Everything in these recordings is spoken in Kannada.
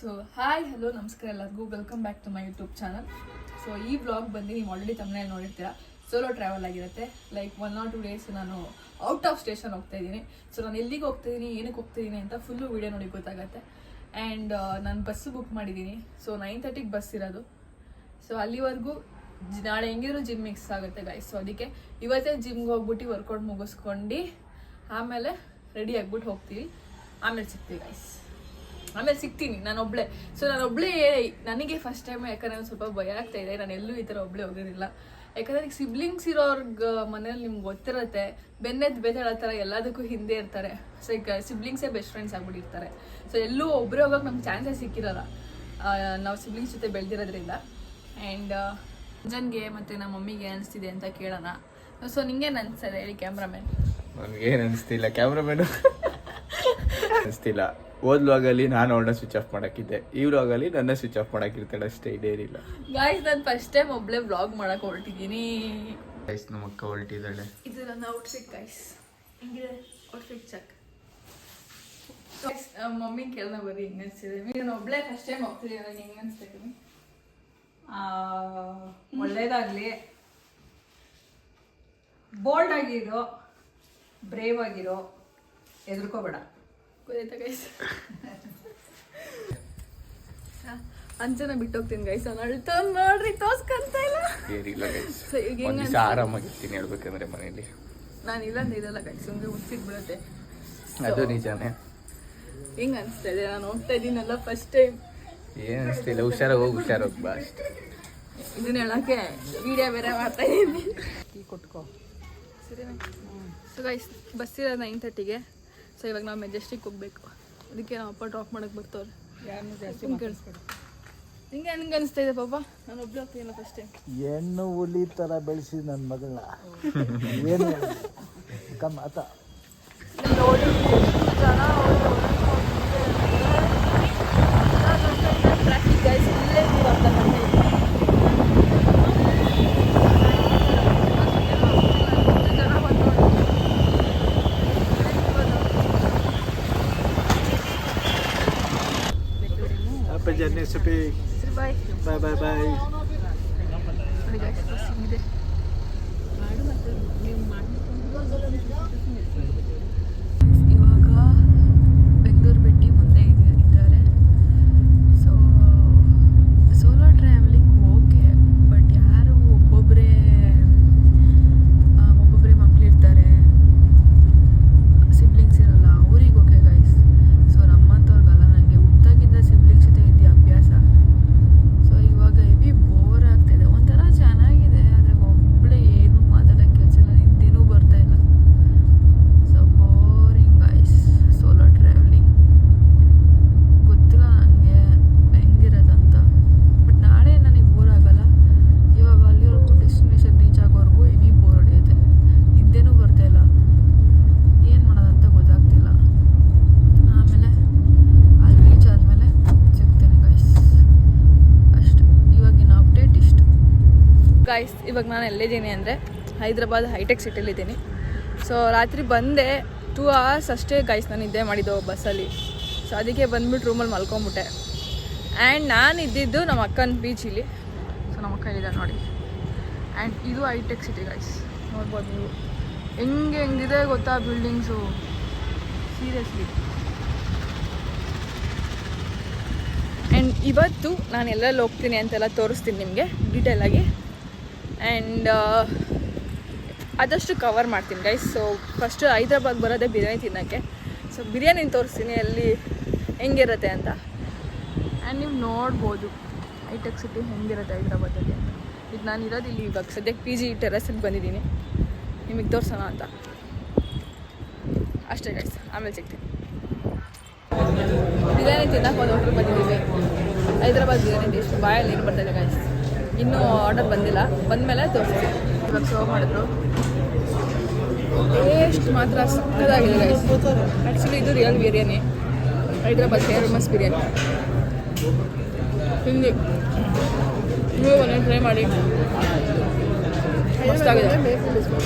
ಸೊ ಹಾಯ್ ಹಲೋ ನಮಸ್ಕಾರ ಎಲ್ಲರಿಗೂ, welcome back to my YouTube channel. So ಈ ವ್ಲಾಗ್ ಬಂದು ನೀವು ಆಲ್ರೆಡಿ ತಮ್ಮನೇಲಿ ನೋಡಿರ್ತೀರಾ, ಸೋಲೋ ಟ್ರಾವೆಲ್ ಆಗಿರುತ್ತೆ. ಲೈಕ್ 1 or 2 days ನಾನು ಔಟ್ ಆಫ್ ಸ್ಟೇಷನ್ ಹೋಗ್ತಾ ಇದ್ದೀನಿ. ಸೊ ನಾನು ಎಲ್ಲಿಗೆ ಹೋಗ್ತಾಯಿದ್ದೀನಿ, ಏನಕ್ಕೆ ಹೋಗ್ತಾಯಿದ್ದೀನಿ ಅಂತ ಫುಲ್ಲು ವೀಡಿಯೋ ನೋಡಿ ಗೊತ್ತಾಗುತ್ತೆ. ಆ್ಯಂಡ್ ನಾನು ಬಸ್ಸು ಬುಕ್ ಮಾಡಿದ್ದೀನಿ. ಸೊ 9:30ಗೆ ಬಸ್ ಇರೋದು. ಸೊ ಅಲ್ಲಿವರೆಗೂ ನಾಳೆ ಹೆಂಗಿದ್ರು ಜಿಮ್ ಮಿಕ್ಸ್ ಆಗುತ್ತೆ ಗೈಸ್. ಸೊ ಅದಕ್ಕೆ ಇವತ್ತೇ ಜಿಮ್ಗೆ ಹೋಗ್ಬಿಟ್ಟು ವರ್ಕೌಟ್ ಮುಗಿಸ್ಕೊಂಡು ಆಮೇಲೆ ರೆಡಿ ಆಗ್ಬಿಟ್ಟು ಹೋಗ್ತೀವಿ. ಆಮೇಲೆ ಸಿಗ್ತೀವಿ ಗೈಸ್. ಆಮೇಲೆ ಸಿಗ್ತೀನಿ ನಾನೊಬ್ಳೆ. ಸೊ ನಾನೊಬ್ಳೆ ನನಗೆ ಫಸ್ಟ್ ಟೈಮ್, ಯಾಕಂದರೆ ಸ್ವಲ್ಪ ಭಯ ಆಗ್ತಾ ಇದೆ. ನಾನು ಎಲ್ಲೂ ಈ ಥರ ಒಬ್ಬಳೇ ಹೋಗಿರಲಿಲ್ಲ. ಯಾಕಂದರೆ ಈಗ ಸಿಬ್ಲಿಂಗ್ಸ್ ಇರೋರ್ಗೆ ಮನೇಲಿ ನಿಮ್ಗೆ ಗೊತ್ತಿರುತ್ತೆ, ಬೆನ್ನೆದ್ದು ಬೇತಾಡೋ ಥರ ಎಲ್ಲದಕ್ಕೂ ಹಿಂದೆ ಇರ್ತಾರೆ. ಸೊ ಈಗ ಸಿಬ್ಲಿಂಗ್ಸೇ ಬೆಸ್ಟ್ ಫ್ರೆಂಡ್ಸ್ ಆಗ್ಬಿಟ್ಟಿರ್ತಾರೆ. ಸೊ ಎಲ್ಲೂ ಒಬ್ಬರೇ ಹೋಗೋಕೆ ನಮ್ಗೆ ಚಾನ್ಸೇ ಸಿಕ್ಕಿರಲ್ಲ, ನಾವು ಸಿಬ್ಲಿಂಗ್ಸ್ ಜೊತೆ ಬೆಳೆದಿರೋದ್ರಿಂದ. ಆ್ಯಂಡ್ ಜನಗೆ ಮತ್ತು ನಮ್ಮ ಮಮ್ಮಿಗೆ ಅನಿಸ್ತಿದೆ ಅಂತ ಕೇಳೋಣ. ಸೊ ನಿಂಗೇನು ಅನಿಸ್ತದೆ ಹೇಳಿ ಕ್ಯಾಮ್ರಾಮನ್? ನನಗೇನು ಅನಿಸ್ತಿಲ್ಲ, ಕ್ಯಾಮ್ರಾಮನ್ ಅನಿಸ್ತಿಲ್ಲ. ಓದ್ ವ್ಲಾಗಲ್ಲಿ ನಾನು ಅವಳನ್ನ ಸ್ವಿಚ್ ಆಫ್ ಮಾಡೋಕ್ಕಿದ್ದೆ, ಈ ವ್ಲಾಗಲ್ಲಿ ನನ್ನ ಸ್ವಿಚ್ ಆಫ್ ಮಾಡೋಕ್ಕಿರ್ತಾಳೆ ಅಷ್ಟೇ, ಇದೇನಿಲ್ಲ ಗಾಯ್ಸ್. ನಾನು ಫಸ್ಟ್ ಟೈಮ್ ಒಬ್ಬಳೇ ವ್ಲಾಗ್ ಮಾಡೋಕೆ ಹೊರಟಿದ್ದೀನಿ ಗೈಸ್. ನಮ್ಮ ಅಕ್ಕ ಹೊರಟಿದ್ದಾಳೆ. ಇದು ನನ್ನ ಔಟ್ಫಿಟ್ ಗೈಸ್. ಹೆಂಗಿದೆ ಔಟ್ಫಿಟ್? ಚೆಕ್. ಮಮ್ಮಿ ಕೇಳೋಣ ಬರ್ರಿ, ಹೆಂಗೆ ಅನಿಸ್ತಿದೆ? ನಾನು ಒಬ್ಬಳೇ ಫಸ್ಟ್ ಟೈಮ್ ಹೋಗ್ತಿದ್ದೀನಿ, ನನಗೆ ಹೆಂಗೆ ಅನಿಸ್ತೀನಿ? ಒಳ್ಳೇದಾಗಲಿ, ಬೋಲ್ಡ್ ಆಗಿರೋ, ಬ್ರೇವ್ ಆಗಿರೋ, ಹೆದರ್ಕೋಬೇಡ. ಗೊತ್ತಾಯ್ತಾ ಗೈಸ್? ಅಂಚನ ಬಿಟ್ಟು ಹೋಗ್ತೀನಿ ಗೈಸ್. ನಾನು ಅಳ್ತಾ ನೋಡ್ರಿ, ತೋರ್ಸ್ಕೊಂತ ಇಲ್ಲ. ಏನಿಲ್ಲ ಗೈಸ್, ಸೊ ಈಗ ಒಂದು ದಿವಸ ಆರಾಮಾಗಿರ್ತೀನಿ ಹೇಳ್ಬೇಕಂದ್ರೆ ಮನೇಲಿ. ನಾನು ಇಲ್ಲಂದ್ರೆ ಇದೆಲ್ಲ ಗೈಸ್, ಸುಮ್ಮನೆ ಉಚ್ಚಿಟ್ ಬಿಡುತ್ತೆ. ಅದು ನಿಜಾನೇ. ಹಿಂಗೆ ಅನಿಸ್ತಾ ಇದೆ, ನಾನು ಹೋಗ್ತಾ ಇದ್ದೀನಲ್ಲ ಫಸ್ಟ್ ಟೈಮ್. ಏನು ಅನಿಸ್ತಿಲ್ಲ, ಹುಷಾರಾಗಿ ಬಾ ಅಷ್ಟೇ. ಇದನ್ನ ಹೇಳೋಕ್ಕೆ ವಿಡಿಯೋ ಬೇರೆ ಮಾಡ್ತಾ ಇದ್ದೀನಿ. ಟೀ ಕೊಟ್ಕೋ. ಸರಿ. ಸೊ ಗೈಸ್, ಬಸ್ ಇರೋದು 9:30ಗೆ. ಸೊ ಇವಾಗ ನಾವು ಮೆಜೆಸ್ಟಿಕ್ ಹೋಗ್ಬೇಕು. ಅದಕ್ಕೆ ನಮ್ಮ ಅಪ್ಪ ಡ್ರಾಪ್ ಮಾಡೋಕ್ಕೆ ಬರ್ತವ್ರೆ. ಯಾರನ್ನೂ ಜಾಸ್ತಿ ಕೇಳಿಸ್ಬೇಡ. ಹಿಂಗೆ ಹಂಗೆ ಅನಿಸ್ತಾ ಇದೆ ಪಾಪ, ನಾನು ಒಬ್ಬಳು ಹೋಗ್ತೀನಲ್ಲ ಫಸ್ಟ್ ಟೈಮ್. ಹೆಣ್ಣು ಹುಲಿ ಥರ ಬೆಳೆಸಿ ನನ್ನ ಮಗಳನ್ನ ಏನು ಆತ ನೋಡಿ ಎಷ್ಟು ಜನ ಟ್ರಾಫಿಕ್ ಗೈಸ್. ಇಲ್ಲೇ ಅರ್ಧ ಗಂಟೆ ಜನ ಬಂದು Happy journey, Supi. ಬಾಯ್ Bye, bye, bye. ನೋಡಿ ಗೈಸ್, ಬಸ್ ಹಿಂಗಿದೆ. ಇವಾಗ ಬೆಂಗಳೂರು ಭೇಟಿ ಮುಂದೆ ಇದ್ದಾರೆ. So solo travelling okay, but ಯಾರು ಒಬ್ಬೊಬ್ಬರೇ ಮಕ್ಕಳಿರ್ತಾರೆ, ಸಿಬ್ಲಿಂಗ್ಸ್ ಇರಲ್ಲ, ಅವ್ರಿಗೆ ಓಕೆ ಗೈಸ್. ಸೊ ನಮ್ಮಂಥವ್ರಿಗಲ್ಲ, ನನಗೆ ಹುಟ್ಟಾಗಿಂದ ಸಿಬ್ಲಿಂಗ್ಸ್ ಜೊತೆ ಇದೆಯಾ ಅಭ್ಯಾಸ. ಸೊ ಇವಾಗ ಹೆವಿ ಬೋರ್ ಆಗ್ತಾಯಿದೆ. ಒಂಥರ ಚೆನ್ನಾಗಿದೆ, ಆದರೆ ಒಬ್ಬಳೇ ಏನು ಮಾತಾಡೋಕ್ಕೆ ಕೆಲಸ ಇಲ್ಲ, ನಿದ್ದೆನೂ ಬರ್ತಾ ಇಲ್ಲ. So boring guys solo travelling. ಗೊತ್ತಿಲ್ಲ ನನಗೆ ಹೆಂಗಿರೋದಂತ, ಬಟ್ ನಾಳೆ ನನಗೆ ಬೋರ್ ಆಗಲ್ಲ. ಇವಾಗ ಅಲ್ಲಿವರೆಗೂ ಡೆಸ್ಟಿನೇಷನ್ ರೀಚ್ ಆಗೋವರೆಗೂ ಹೆವಿ ಬೋರ್ ಹೊಡೆಯುತ್ತೆ, ನಿದ್ದೆನೂ ಬರ್ತಾ ಇಲ್ಲ, ಏನು ಮಾಡೋದಂತ ಗೊತ್ತಾಗ್ತಿಲ್ಲ. ಆಮೇಲೆ ಅಲ್ಲಿ ರೀಚ್ ಆದಮೇಲೆ ಸಿಗ್ತೇನೆ ಗೈಸ್. ಅಷ್ಟು ಇವಾಗಿನ ಅಪ್ಡೇಟ್ ಇಷ್ಟು ಗೈಸ್. ಇವಾಗ ನಾನು ಎಲ್ಲಿದ್ದೀನಿ ಅಂದರೆ ಹೈದ್ರಾಬಾದ್ ಹೈಟೆಕ್ ಸಿಟಿಲಿದ್ದೀನಿ. ಸೊ ರಾತ್ರಿ ಬಂದೆ, 2 hours ಅಷ್ಟೇ ಗೈಸ್ ನಾನು ನಿದ್ದೆ ಮಾಡಿದ್ದು ಬಸ್ಸಲ್ಲಿ. ಸೊ ಅದಕ್ಕೆ ಬಂದ್ಬಿಟ್ಟು ರೂಮಲ್ಲಿ ಮಲ್ಕೊಂಬಿಟ್ಟೆ. ಆ್ಯಂಡ್ ನಾನು ಇದ್ದಿದ್ದು ನಮ್ಮ ಅಕ್ಕನ ಬೀಚಿಲಿ. ಸೊ ನಮ್ಮ ಅಕ್ಕ ಇಲ್ಲಿದೆ ನೋಡಿ. ಆ್ಯಂಡ್ ಇದು ಹೈಟೆಕ್ ಸಿಟಿ ಗೈಸ್, ನೋಡ್ಬೋದು ನೀವು. ಹೆಂಗಿದೆ ಗೊತ್ತಾ ಬಿಲ್ಡಿಂಗ್ಸು, ಸೀರಿಯಸ್ಲಿ. ಆ್ಯಂಡ್ ಇವತ್ತು ನಾನು ಎಲ್ಲೆಲ್ಲಿ ಹೋಗ್ತೀನಿ ಅಂತೆಲ್ಲ ತೋರಿಸ್ತೀನಿ ನಿಮಗೆ ಡೀಟೇಲಾಗಿ. ಆ್ಯಂಡ್ ಆದಷ್ಟು ಕವರ್ ಮಾಡ್ತೀನಿ ಗೈಸ್. ಸೊ ಫಸ್ಟು ಹೈದ್ರಾಬಾದ್ ಬರೋದೇ ಬಿರಿಯಾನಿ ತಿನ್ನೋಕ್ಕೆ. ಸೊ ಬಿರಿಯಾನಿ ತೋರಿಸ್ತೀನಿ ಎಲ್ಲಿ ಹೆಂಗಿರುತ್ತೆ ಅಂತ. ಆ್ಯಂಡ್ ನೀವು ನೋಡ್ಬೋದು ಹೈಟೆಕ್ ಸಿಟಿ ಹೆಂಗಿರುತ್ತೆ ಹೈದ್ರಾಬಾದಲ್ಲಿ ಅಂತ. ಇದು ನಾನು ಇರೋದು ಇಲ್ಲಿ ಇವಾಗ ಸದ್ಯಕ್ಕೆ PG ಟೆರೆಸಲ್ಲಿ ಬಂದಿದ್ದೀನಿ, ನಿಮಗೆ ತೋರಿಸೋಣ ಅಂತ ಅಷ್ಟೇ ಗೈಸ್. ಆಮೇಲೆ ಸಿಗ್ತೀನಿ. ಬಿರಿಯಾನಿ ತಿನ್ನೋಕೆ ಒಂದು ಹೋಟ್ಲಿಗೆ ಬಂದಿದ್ದೀವಿ. ಹೈದ್ರಾಬಾದ್ ಬಿರಿಯಾನಿ ಟೇಸ್ಟ್ ಬಾಯಲ್ಲಿ ನೀರು ಬರ್ತಾಯಿದೆ ಗೈಸ್. ಇನ್ನೂ ಆರ್ಡರ್ ಬಂದಿಲ್ಲ, ಬಂದಮೇಲೆ ತೋರಿಸ್ತೀನಿ. ಇವಾಗ ಸರ್ವ್ ಮಾಡಿದ್ರು, ಟೇಸ್ಟ್ ಮಾತ್ರ ಸಕ್ಕತ್ತಾಗಿದೆ ಗೈಸ್. ಆ್ಯಕ್ಚುಲಿ ಇದು ರಿಯಲ್ ಬಿರಿಯಾನಿ, ಹೈದ್ರಾಬಾದ್ ಫೇಮಸ್ ಬಿರಿಯಾನಿ. ಹಿಂಗೆ ನೀವು ಒಂದೇ ಟ್ರೈ ಮಾಡಿ, ಮಸ್ತಾಗಿದೆ.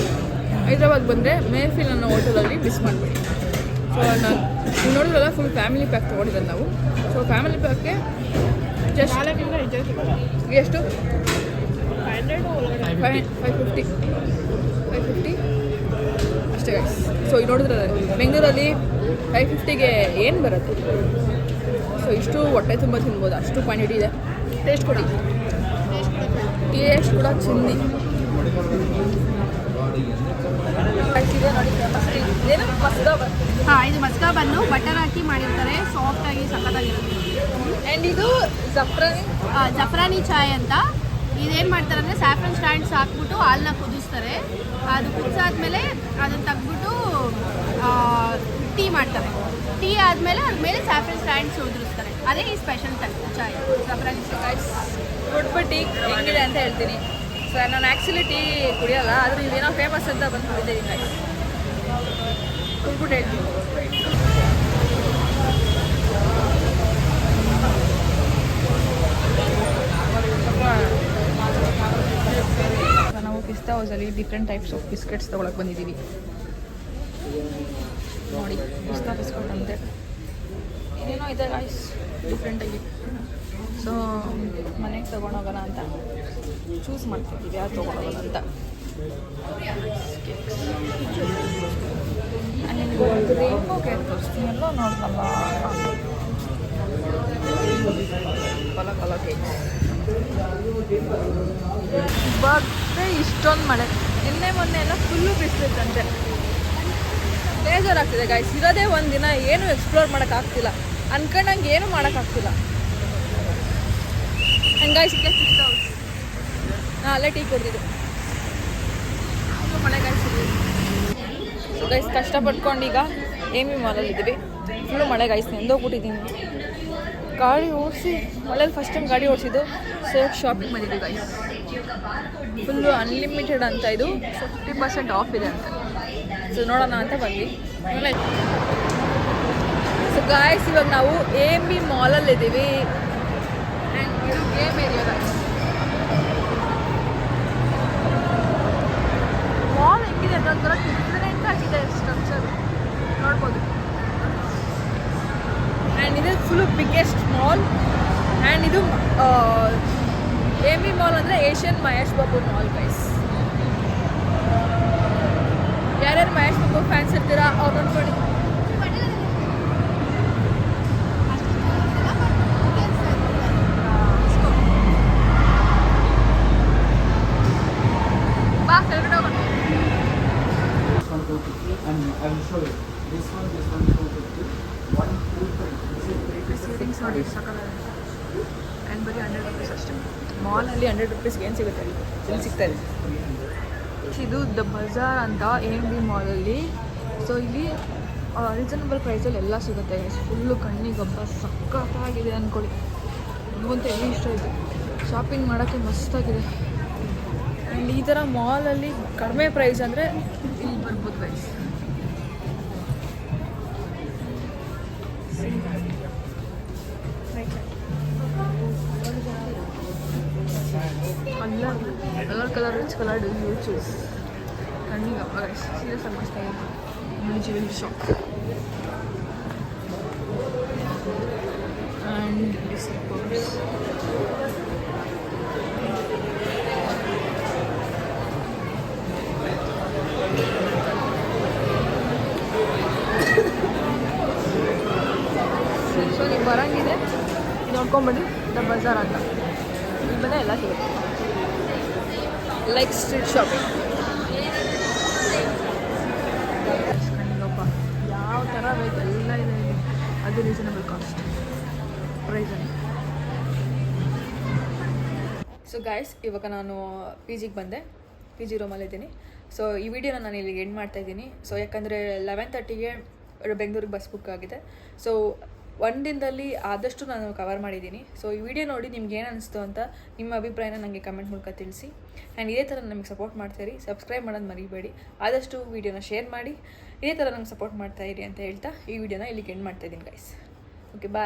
ಹೈದ್ರಾಬಾದ್ ಬಂದರೆ ಮೇಫಿಲ್ ಅನ್ನೋ ಹೋಟೆಲಲ್ಲಿ ಮಿಸ್ ಮಾಡಿಬಿಡಿ. ಸೊ ನಾನು ನೋಡಿದ್ರಲ್ಲ ಫುಲ್ ಫ್ಯಾಮಿಲಿ ಪ್ಯಾಕ್ ತೊಗೊಂಡಿರೋದು ನಾವು. ಸೊ ಫ್ಯಾಮಿಲಿ ಪ್ಯಾಕ್ಗೆ ಜಸ್ಟ್ ಎಷ್ಟು 550 ಅಷ್ಟೇ ಗೈಸ್. ಸೊ ಈಗ ನೋಡಿದ್ರೆ ಬೆಂಗಳೂರಲ್ಲಿ 550ಗೆ ಏನು ಬರುತ್ತೆ? ಸೊ ಇಷ್ಟು ಹೊಟ್ಟೆ ತುಂಬ ತಿನ್ಬೋದು, ಅಷ್ಟು ಕ್ವಾಂಟಿಟಿ ಇದೆ. ಟೇಸ್ಟ್ ಕೊಡಿ, ಟೇಸ್ಟ್ ಕೂಡ ಚಿಂದಿ ಏನು ಮಸ್ತಾ ಬಂತು. ಹಾಂ, ಇದು ಮಸ್ಕಾ ಬನ್ನು ಬಟರ್ ಹಾಕಿ ಮಾಡಿರ್ತಾರೆ, ಸಾಫ್ಟಾಗಿ ಸಖತ್ತಾಗಿರುತ್ತೆ. ಆ್ಯಂಡ್ ಇದು ಜಫ್ರಾನಿ ಚಾಯ್ ಅಂತ. ಇದೇನು ಮಾಡ್ತಾರೆ ಅಂದರೆ ಸ್ಯಾಫ್ರನ್ ಸ್ಟ್ಯಾಂಡ್ಸ್ ಹಾಕ್ಬಿಟ್ಟು ಹಾಲನ್ನ ಕುದಿಸ್ತಾರೆ. ಅದು ಕುದಿಸಾದ್ಮೇಲೆ ಅದನ್ನು ತೆಗ್ಬಿಟ್ಟು ಟೀ ಮಾಡ್ತಾರೆ. ಟೀ ಆದಮೇಲೆ ಅದ್ರ ಮೇಲೆ ಸ್ಯಾಫ್ರನ್ ಸ್ಟ್ಯಾಂಡ್ಸ್ ಉದುರಿಸ್ತಾರೆ. ಅದೇ ಈ ಸ್ಪೆಷಲ್ ಚಾಯ್ ಜಫ್ರಾನಿ ಚಾಯ್. ಕೊಟ್ಬಿಟ್ಟು ಟೀ ಹೆಂಗಿದೆ ಅಂತ ಹೇಳ್ತೀನಿ. ಸೊ ನಾನು ಆ್ಯಕ್ಚುಲಿ ಟೀ ಕುಡಿಯೋಲ್ಲ, ಆದರೂ ಇದೇನೋ ಫೇಮಸ್ ಅಂತ ಬಂದು ಕುಡಿದಿದ್ದೀನಿ. ಕುಡ್ಬಿಟ್ಟು ಹೇಳ್ತೀನಿ. ನಾವು ಪಿಸ್ತಾ ಹೌಸಲ್ಲಿ ಡಿಫ್ರೆಂಟ್ ಟೈಪ್ಸ್ ಆಫ್ ಬಿಸ್ಕೆಟ್ಸ್ ತೊಗೊಳಕ್ಕೆ ಬಂದಿದ್ದೀವಿ. ನೋಡಿ, ಪಿಸ್ತಾ ಬಿಸ್ಕೆಟ್ ಅಂತೆ ಏನೇನೋ ಇದೆ ಗಾಯ್ಸ್ ಡಿಫ್ರೆಂಟಾಗಿ. ಸೊ ಮನೆಗೆ ತೊಗೊಂಡೋಗೋಣ ಅಂತ ಚೂಸ್ ಮಾಡ್ತಿದ್ದೀವಿ ಯಾರು ತೊಗೊಂಡೋಗೋಣ ಅಂತ. ನಿಮ್ಗೆ ರೇನ್ಬೋ ಕೇಕ್ ತೋರಿಸ್ತೀನಿ, ಎಲ್ಲೋ ನೋಡ್ದಲ್ಲ ಕಲ ಕೇಕ್. ಇವಾಗಲೇ ಇಷ್ಟೊಂದು ಮಳೆ, ನಿನ್ನೆ ಮೊನ್ನೆ ಎಲ್ಲ ಫುಲ್ಲು ಬಿಸಿಲಿತ್ತಂತೆ. ಬೇಜಾರಾಗ್ತಿದೆ ಗಾಯ್ಸ್, ಇರೋದೇ ಒಂದು ದಿನ, ಏನೂ ಎಕ್ಸ್ಪ್ಲೋರ್ ಮಾಡೋಕ್ಕಾಗ್ತಿಲ್ಲ, ಅನ್ಕೊಂಡಂಗೆ ಏನೂ ಮಾಡೋಕ್ಕಾಗ್ತಿಲ್ಲ. ಹಂಗೆ ಗಾಯ್ಸ್ ಇದೆ ಸಿಕ್ಸ್ ಹೌಸ್. ಅಲ್ಲೇ ಟೀ ಕುಡಿದಿದ್ದು ಮಳೆ ಗಾಯ್ಸ್. ಸೊ ಗೈಸ್ ಕಷ್ಟಪಟ್ಕೊಂಡು ಈಗ AMB ಮಾಲಲ್ಲಿದ್ದೀವಿ. ಫುಲ್ಲು ಮಳೆ ಗಾಯ್ಸ್, ನೆಂದೋಗ್ಬಿಟ್ಟಿದ್ದೀನಿ. ಗಾಡಿ ಓಡಿಸಿ ಮಳೆಯಲ್ಲಿ ಫಸ್ಟ್ ಟೈಮ್ ಗಾಡಿ ಓಡಿಸಿದ್ದು. ಸೊ ಶಾಪಿಂಗ್ ಬಂದಿದ್ದೀವಿ ಗೈಸ್. ಫುಲ್ಲು ಅನ್ಲಿಮಿಟೆಡ್ ಅಂತ ಇದು, 50% ಆಫ್ ಇದೆ ಅಂತ. ಸೊ ನೋಡೋಣ ಅಂತ ಬಂದ್ವಿ. ಸೊ ಗಾಯ್ಸ್ ಇವಾಗ ನಾವು AMB ಮಾಲಲ್ಲಿದ್ದೀವಿ. ಆ್ಯಂಡ್ ಇದು ಗೇಮ್ ಏರಿಯಾ ಗಾಯ್ಸ್. ಮಾಲ್ ಹೆಂಗಿದೆ ಅಂತ ಒಂಥರ ಡಿಫ್ರೆಂಟ್ ಆಗಿದೆ ಸ್ಟ್ರಕ್ಚರ್ ನೋಡ್ಬೋದು. ಆ್ಯಂಡ್ ಇದು ಫುಲ್ಲು ಬಿಗ್ಗೆಸ್ಟ್ ಮಾಲ್. ಆ್ಯಂಡ್ ಇದು AMB ಮಾಲ್ ಅಂದರೆ Asian Mahesh Babu mall guys. ಯಾರ್ಯಾರು ಮಹೇಶ್ ಬಾಬು ಫ್ಯಾನ್ಸ್ ಇರ್ತೀರಾ ಅವ್ರು ಅಂದ್ಕೊಳ್ಳಿ. ಬಾ ಕೆಳಗಡೆ ಹೋಗೋಣ. ಸೀಟಿಂಗ್ಸ್ ನೋಡಿ ಸಕಲಾಗಿದೆ. ಆ್ಯಂಡ್ ಬರೀ 100 ರೂಪೀಸ್ ಅಷ್ಟೇ. ಮಾಲಲ್ಲಿ 100 ರೂಪೀಸ್ಗೆ ಏನು ಸಿಗುತ್ತೆ ಇಲ್ಲಿ ಸಿಗ್ತಾ ಇದೆ. ಇದು ದ ಬಜಾರ್ ಅಂತ AMB ಮಾಲಲ್ಲಿ. ಸೊ ಇಲ್ಲಿ ರೀಸನಬಲ್ ಪ್ರೈಸಲ್ಲಿ ಎಲ್ಲ ಸಿಗುತ್ತೆ. ಫುಲ್ಲು ಕಣ್ಣಿಗೊಬ್ಬ ಸಕ್ಕತ್ತಾಗಿದೆ ಅಂದ್ಕೊಳ್ಳಿ. ನನಗಂತೂ ಎಲ್ಲಿ ಇಷ್ಟ ಆಯಿತು, ಶಾಪಿಂಗ್ ಮಾಡೋಕ್ಕೆ ಮಸ್ತಾಗಿದೆ. ಆ್ಯಂಡ್ ಈ ಥರ ಮಾಲಲ್ಲಿ ಕಡಿಮೆ ಪ್ರೈಸ್ ಅಂದರೆ ಇಲ್ಲಿ ಬರ್ಬೋದು guys. Colour rich colour you choose. ಕಣ್ಣಿಗಪ್ಪ ಗೈಸ್, ಸೀರಿಯಸ್ ಆಗಿ ಮಸ್ತಾಗಿದೆ. Jewellery shop and slippers. So ನೀವು ಬರೋಂಗಿದೆ ನೋಡ್ಕೊಂಬನ್ನಿ, ದ ಬಜಾರ್ ಅಂತ. ಇಲ್ಲಿ ಬಂದರೆ ಎಲ್ಲ ಸಿಗುತ್ತೆ, ಲೈಕ್ ಸ್ಟ್ರೀಟ್ ಶಾಪಿಂಗ್. ಕಣ್ಣಿಗಪ್ಪ ಯಾವ ಥರ ಬೇಕು ಎಲ್ಲ ಇದೆ ಇಲ್ಲಿ. ಅದು ರೀಸನಬಲ್ ಕಾಸ್ಟ್ ಪ್ರೈಸಲ್ಲಿ. ಸೊ ಗಾಯ್ಸ್ ಇವಾಗ ನಾನು PGಗೆ ಬಂದೆ, PG ರೂಮಲ್ಲಿದ್ದೀನಿ. ಸೊ ಈ ವಿಡಿಯೋನ ನಾನು ಇಲ್ಲಿಗೆ ಎಂಡ್ ಮಾಡ್ತಾಯಿದ್ದೀನಿ. ಸೊ ಯಾಕಂದರೆ 11:30ಗೆ ಬೆಂಗಳೂರಿಗೆ ಬಸ್ ಬುಕ್ ಆಗಿದೆ. ಸೊ ಒಂದು ದಿನದಲ್ಲಿ ಆದಷ್ಟು ನಾನು ಕವರ್ ಮಾಡಿದ್ದೀನಿ. ಸೊ ಈ ವಿಡಿಯೋ ನೋಡಿ ನಿಮ್ಗೆ ಏನು ಅನಿಸ್ತು ಅಂತ ನಿಮ್ಮ ಅಭಿಪ್ರಾಯನ ನನಗೆ ಕಮೆಂಟ್ ಮೂಲಕ ತಿಳಿಸಿ. ಆ್ಯಂಡ್ ಇದೇ ಥರ ನಮಗೆ ಸಪೋರ್ಟ್ ಮಾಡ್ತಾಯಿರಿ, ಸಬ್ಸ್ಕ್ರೈಬ್ ಮಾಡೋದು ಮರಿಬೇಡಿ. ಆದಷ್ಟು ವಿಡಿಯೋನ ಶೇರ್ ಮಾಡಿ ಇದೇ ಥರ ನಂಗೆ ಸಪೋರ್ಟ್ ಮಾಡ್ತಾಯಿರಿ ಅಂತ ಹೇಳ್ತಾ ಈ ವಿಡಿಯೋನ ಇಲ್ಲಿಗೆ ಎಂಡ್ ಮಾಡ್ತಾಯಿದ್ದೀನಿ ಗೈಸ್. Okay bye.